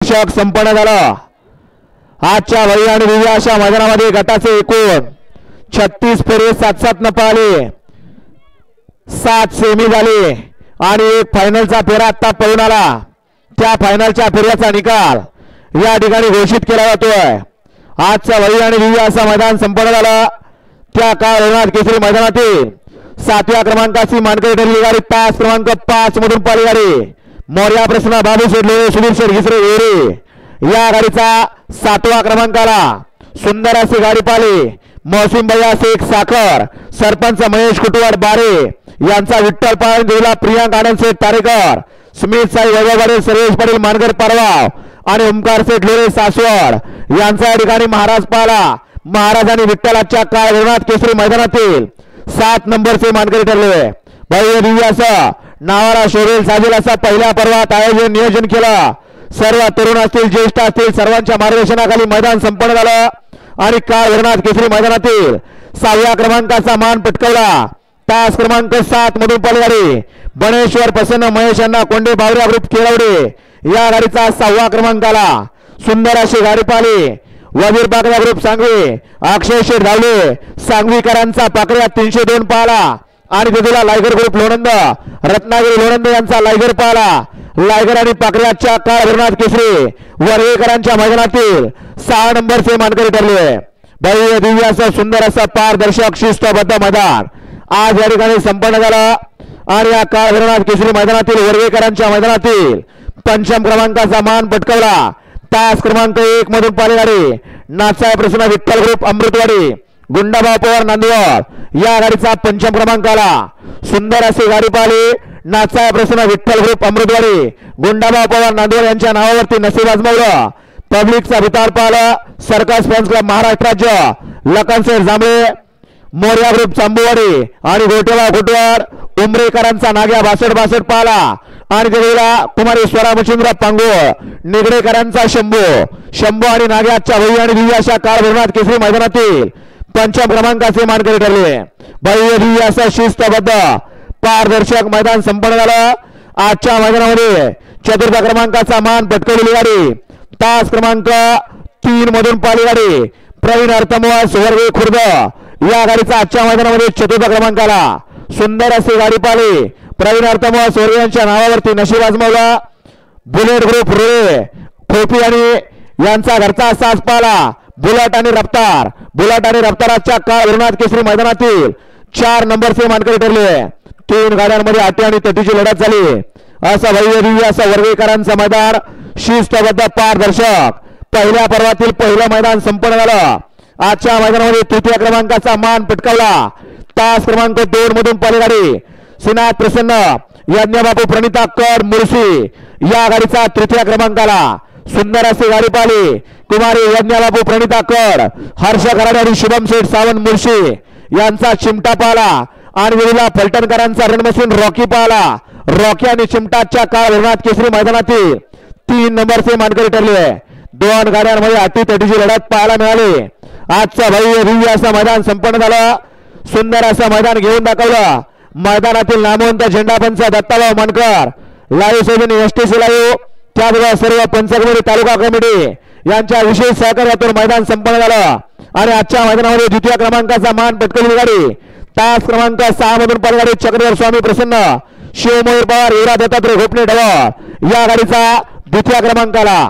दर्शक संपन्न झालं। आजच्या भव्य आणि दिव्य अशा मैदानामध्ये गटाचे एकूण 36 फेरे 7-7 न पाहिले, 7 सेमी झाले आणि एक फायनलचा फेरा आता पळून आला। त्या फायनलच्या फेऱ्याचा निकाल या ठिकाणी घोषित केला जातोय। आजचा भव्य आणि दिव्य असा मैदान संपन्न झाला। त्या काळ केसरी मैदानातील 7व्या क्रमांकाची मानकरी ठरली गाडी तास क्रमांक 5 मधून पाहिली गाडी मोर्या प्रसन्न बाबू शेडले सुधीर शेठ घिसरे वेरे या गाडीचा 7वा क्रमांकाला सुंदर अशी गाडी पाहिली मोहसिन भैया शेख साखर सरपंच महेश कुटवाड बारे यांचा विठ्ठल पाळण दिला प्रियांक आनंद शेठ तारेकर स्मित साई वैभववाडे सर्वेश पाटील मानगर परवाव आणि ओमकार शेठ लोरे सासवड यांचा या ठिकाणी महाराज पाला। महाराजांनी विठ्ठलाच्या काळ केसरी मैदानातील 7 नंबरचे मानकरी ठरले। भव्य दिव्य असं नावाला शोभेल साजेल असा पहिल्या पर्वात आयोजन नियोजन केलं। सर्व तरुण असतील ज्येष्ठ असतील सर्वांच्या मार्गदर्शनाखाली मैदान संपन्न झालं आणि काळ केसरी मैदानातील 6व्या क्रमांकाचा मान पटकावला। तास क्रमांक 7 मधून पाहिली गाडी बनेश्वर प्रसन्न महेश यांना कोंडे बावऱ्या ग्रुप केळवडे या गाडीचा 6वा क्रमांकाला सुंदर अशी गाडी पाहिली वजीर पाकड्या ग्रुप सांगवी अक्षय शेठ धावले सांगवीकरांचा पाकड्या 302 पाहला आणि तिथला लायगर ग्रुप लोणंद रत्नागिरी लोणंद यांचा लायगर पाहला। लायगर आणि पाकड्याच्या काळ केसरी वरवेकरांच्या मैदानातील 6 नंबरचे मानकरी ठरले। भव्य दिव्य असं सुंदर असं पारदर्शक शिस्तबद्ध मैदान आज या ठिकाणी संपन्न झालं आणि या काळ केसरी मैदानातील वरवेकरांच्या मैदानातील 5वा क्रमांकाचा मान पटकावला। तास क्रमांक 1 मधून पाहिली गाडी नाथसाहेब प्रसन्न विठ्ठल ग्रुप अमृतवाडी गुंडाभाऊ पवार नांदवड या गाडीचा 5वा क्रमांकाला सुंदर अशी गाडी पाहिली नाथसाहेब प्रसन्न विठ्ठल ग्रुप अमृतवाडी गुंडाभाऊ पवार नांदवड यांच्या नावावरती नशीब आजमावलं। पब्लिकचा वितार पाहिला सर्कस फॅन्स क्लब महाराष्ट्र राज्य लखनशेठ जांभळे मोर्या ग्रुप चांबूवाडी आणि गोटेवा गोटवार उमरेकरांचा नाग्या 62 पाहला आणि तिला कुमारी स्वरा मच्छिंद्र पांगोळ निगडेकरांचा शंभू आणि नाग्याच्या भव्य आणि दिव्य अशा काळ केसरी मैदानातील 5व्या क्रमांकाचे मानकरी ठरले। भव्य दिव्य असं शिस्तबद्ध पारदर्शक मैदान संपन्न झालं। आजच्या मैदानामध्ये 4थ्या क्रमांकाचा मान पटकवलेली गाडी तास क्रमांक 3 मधून पाहिली गाडी प्रवीण अर्थमवास वर्वे खुर्द या गाडीचा आजच्या मैदानामध्ये 4थ्या क्रमांकाला सुंदर अशी गाडी पाहिली प्रवीण अर्थमवास वर्वे यांच्या नावावरती नशीब आजमावला। बुलेट ग्रुप रोळे खोपी आणि यांचा घरचा साज पाहिला बुलेट आणि रफ्ताराच्या काळ केसरी मैदानातील 4 नंबरचे मानकरी ठरले। 3 गाड्यांमध्ये आटी आणि तटीची लढत झाली असं भव्य दिव्य असं वर्वेकरांचं मैदान शिस्तबद्ध पारदर्शक पहिल्या पर्वातील पहिलं मैदान संपन्न झालं। आजच्या मैदानामध्ये 3ऱ्या क्रमांकाचा मान पटकावला। तास क्रमांक 2 मधून पाहिली गाडी श्रीनाथ प्रसन्न यज्ञबापू प्रणिता कड मुळशी या गाडीचा 3ऱ्या क्रमांकाला सुंदर अशी गाडी पाहिली कुमारी यज्ञबापू प्रणिता कड हर्ष कराडे आणि शुभम शेठ सावंत मुळशी यांचा चिमटा पाहला आणि विरुला फलटणकरांचा रणमशीन रॉकी पाहला। रॉकी आणि चिमटाच्या काळ केसरी मैदानातील 3 नंबरचे मानकरी ठरले। 2 गाड्यांमध्ये अटी तटीची लढत पाहायला मिळाली। आजचं भव्य दिव्य असं मैदान संपन्न झालं। सुंदर असं मैदान घेऊन दाखवलं। मैदानातील नामवंत झेंडापंच दत्ताभाऊ मानकर लाईव्ह सेवन एसटीसी लाईव्ह त्याबरोबर सर्व पंचकमिटी तालुका कमिटी यांच्या विशेष सहकार्यातून मैदान संपन्न झालं आणि आजच्या मैदानामध्ये 2थ्या क्रमांकाचा मान पटकवलेली गाडी तास क्रमांक 6 मधून पाहिली गाडी चक्रधर स्वामी प्रसन्न शिवमयूर पवार युवराज दत्तात्रय गोपने ढवळ या गाडीचा 2थ्या क्रमांकाला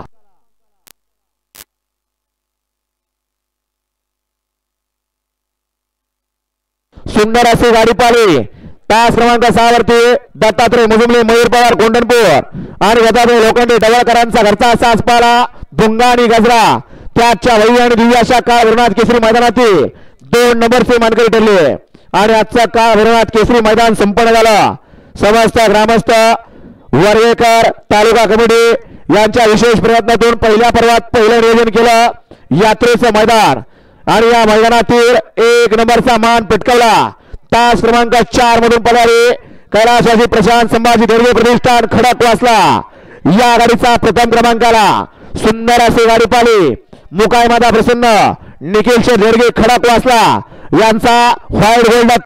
सुंदर अशी गाडी पाहिली तास क्रमांक 6 वरती दत्तात्रय मुजुमले मयूर पवार गोंडनपूर आणि दत्तात्रय लोखंडे ढवळकरांचा घरचा साज पाला भुंगा आणि गजरा त्याच्या भव्य आणि दिव्य अशा काळ केसरी मैदानातील 2 नंबरचे मानकरी ठरले आणि आजचा काळ केसरी मैदान संपन्न झाला। समस्त ग्रामस्थ वर्वेकर तालुका कमिटी यांच्या विशेष प्रयत्नातून पहिल्या पर्वात पहिलं नियोजन केलं यात्रेचं मैदान आणि या मैदानातील 1 नंबरचा मान पटकावला। तास क्रमांक 4 मधून पळाले कैलासवासी प्रशांत संभाजी देवळे प्रतिष्ठान खडकवासला या गाडीचा 1म क्रमांकाला सुंदर अशी गाडी पाहिली मुकाईमादा प्रसन्न निखिल शेठ देडगे खडकवासला यांचा व्हाईट गोल्ड